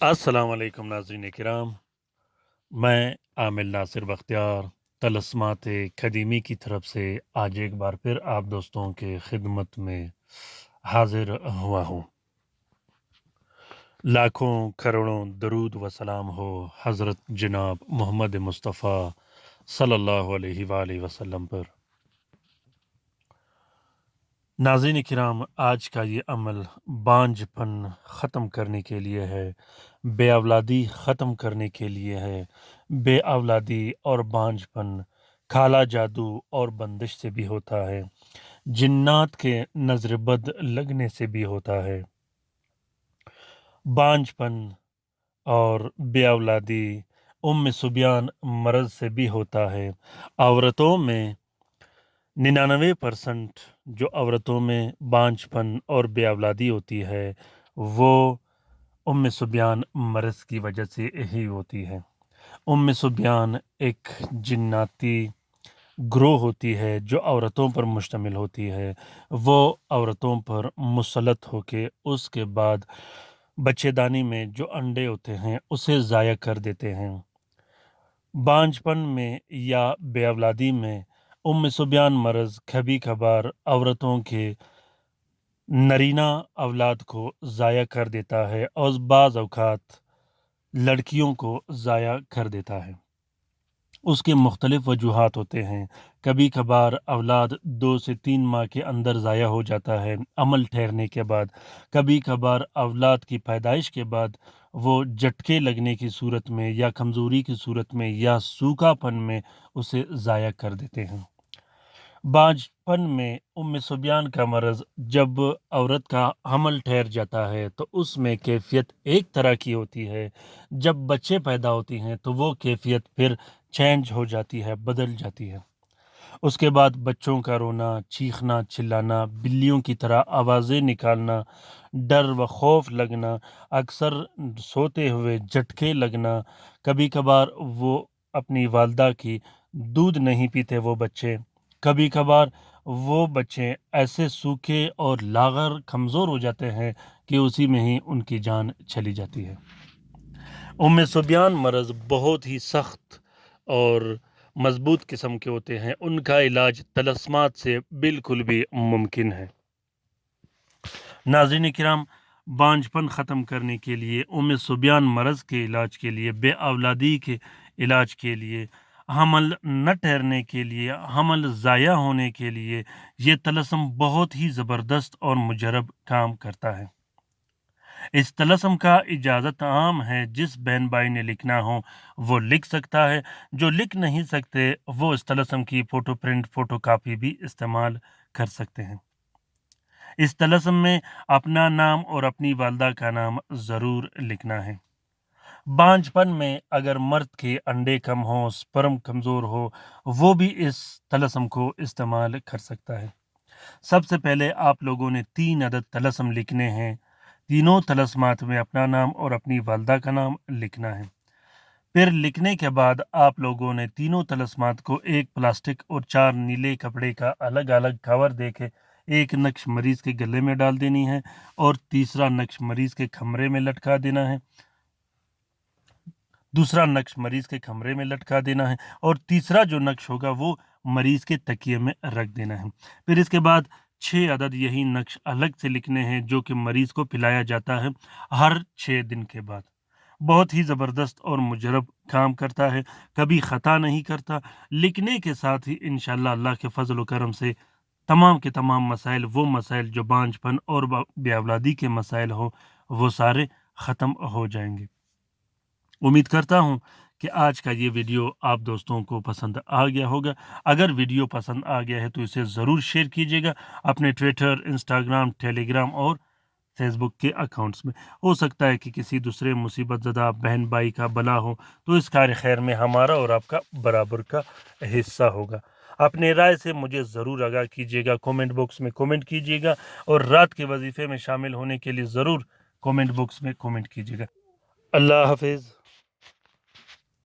السلام علیکم ناظرین کرام، میں عامل ناصر بختیار طلسمات قدیمی کی طرف سے آج ایک بار پھر آپ دوستوں کے خدمت میں حاضر ہوا ہوں۔ لاکھوں کروڑوں درود و سلام ہو حضرت جناب محمد مصطفیٰ صلی اللہ علیہ وآلہ وسلم پر۔ ناظرین کرام، آج کا یہ عمل بانجھ پن ختم کرنے کے لیے ہے، بے اولادی ختم کرنے کے لیے ہے۔ بے اولادی اور بانجھ پن کالا جادو اور بندش سے بھی ہوتا ہے، جنات کے نظر بد لگنے سے بھی ہوتا ہے۔ بانجھ پن اور بے اولادی صبیان مرض سے بھی ہوتا ہے۔ عورتوں میں 99% جو عورتوں میں بانجھ پن اور بے اولادی ہوتی ہے وہ صبیان مرض کی وجہ سے ہی ہوتی ہے۔ صبیان ایک جناتی گروہ ہوتی ہے جو عورتوں پر مشتمل ہوتی ہے۔ وہ عورتوں پر مسلط ہو کے اس کے بعد بچے دانی میں جو انڈے ہوتے ہیں اسے ضائع کر دیتے ہیں۔ بانجھ پن میں یا بے اولادی میں صبیان مرض کبھی کبھار عورتوں کے نرینہ اولاد کو ضائع کر دیتا ہے اور بعض اوقات لڑکیوں کو ضائع کر دیتا ہے۔ اس کے مختلف وجوہات ہوتے ہیں۔ کبھی کبھار اولاد 2 سے 3 ماہ کے اندر ضائع ہو جاتا ہے عمل ٹھہرنے کے بعد۔ کبھی کبھار اولاد کی پیدائش کے بعد وہ جھٹکے لگنے کی صورت میں یا کمزوری کی صورت میں یا سوکھا پن میں اسے ضائع کر دیتے ہیں۔ بانجھ پن میں صبیان کا مرض جب عورت کا حمل ٹھہر جاتا ہے تو اس میں کیفیت ایک طرح کی ہوتی ہے، جب بچے پیدا ہوتے ہیں تو وہ کیفیت پھر چینج ہو جاتی ہے، بدل جاتی ہے۔ اس کے بعد بچوں کا رونا، چیخنا، چلانا، بلیوں کی طرح آوازیں نکالنا، ڈر و خوف لگنا، اکثر سوتے ہوئے جھٹکے لگنا، کبھی کبھار وہ اپنی والدہ کی دودھ نہیں پیتے وہ بچے، کبھی کبھار وہ بچے ایسے سوکھے اور لاغر کمزور ہو جاتے ہیں کہ اسی میں ہی ان کی جان چلی جاتی ہے۔ صبیان مرض بہت ہی سخت اور مضبوط قسم کے ہوتے ہیں، ان کا علاج طلسمات سے بالکل بھی ممکن ہے۔ ناظرین کرام، بانجھ پن ختم کرنے کے لیے صبیان مرض کے علاج کے لیے، بے اولادی کے علاج کے لیے، حمل نہ ٹھہرنے کے لیے، حمل ضائع ہونے کے لیے یہ طلسم بہت ہی زبردست اور مجرب کام کرتا ہے۔ اس طلسم کا اجازت عام ہے، جس بہن بھائی نے لکھنا ہو وہ لکھ سکتا ہے، جو لکھ نہیں سکتے وہ اس طلسم کی فوٹو پرنٹ فوٹو کاپی بھی استعمال کر سکتے ہیں۔ اس طلسم میں اپنا نام اور اپنی والدہ کا نام ضرور لکھنا ہے۔ بانجھ پن میں اگر مرد کے انڈے کم ہوں، سپرم کمزور ہو، وہ بھی اس طلسم کو استعمال کر سکتا ہے۔ سب سے پہلے آپ لوگوں نے 3 عدد طلسم لکھنے ہیں۔ تینوں طلسمات میں اپنا نام اور اپنی والدہ کا نام لکھنا ہے۔ پھر لکھنے کے بعد آپ لوگوں نے تینوں طلسمات کو ایک پلاسٹک اور 4 نیلے کپڑے کا الگ الگ کور دے کے ایک نقش مریض کے گلے میں ڈال دینی ہے اور تیسرا نقش مریض کے کمرے میں لٹکا دینا ہے، دوسرا نقش مریض کے کمرے میں لٹکا دینا ہے اور تیسرا جو نقش ہوگا وہ مریض کے تکیے میں رکھ دینا ہے۔ پھر اس کے بعد 6 عدد یہی نقش الگ سے لکھنے ہیں جو کہ مریض کو پلایا جاتا ہے ہر 6 دن کے بعد۔ بہت ہی زبردست اور مجرب کام کرتا ہے، کبھی خطا نہیں کرتا۔ لکھنے کے ساتھ ہی انشاءاللہ اللہ کے فضل و کرم سے تمام کے تمام مسائل، وہ مسائل جو بانجھ پن اور بے اولادی کے مسائل ہو، وہ سارے ختم ہو جائیں گے۔ امید کرتا ہوں کہ آج کا یہ ویڈیو آپ دوستوں کو پسند آ گیا ہوگا۔ اگر ویڈیو پسند آ گیا ہے تو اسے ضرور شیئر کیجیے گا اپنے ٹویٹر، انسٹاگرام، ٹیلی گرام اور فیس بک کے اکاؤنٹس میں۔ ہو سکتا ہے کہ کسی دوسرے مصیبت زدہ بہن بھائی کا بلا ہو تو اس کار خیر میں ہمارا اور آپ کا برابر کا حصہ ہوگا۔ اپنے رائے سے مجھے ضرور آگاہ کیجیے گا، کومنٹ باکس میں کومنٹ کیجیے گا اور رات کے وظیفے میں شامل ہونے کے لیے ضرور کومنٹ باکس میں کومنٹ کیجیے گا۔ اللہ حافظ۔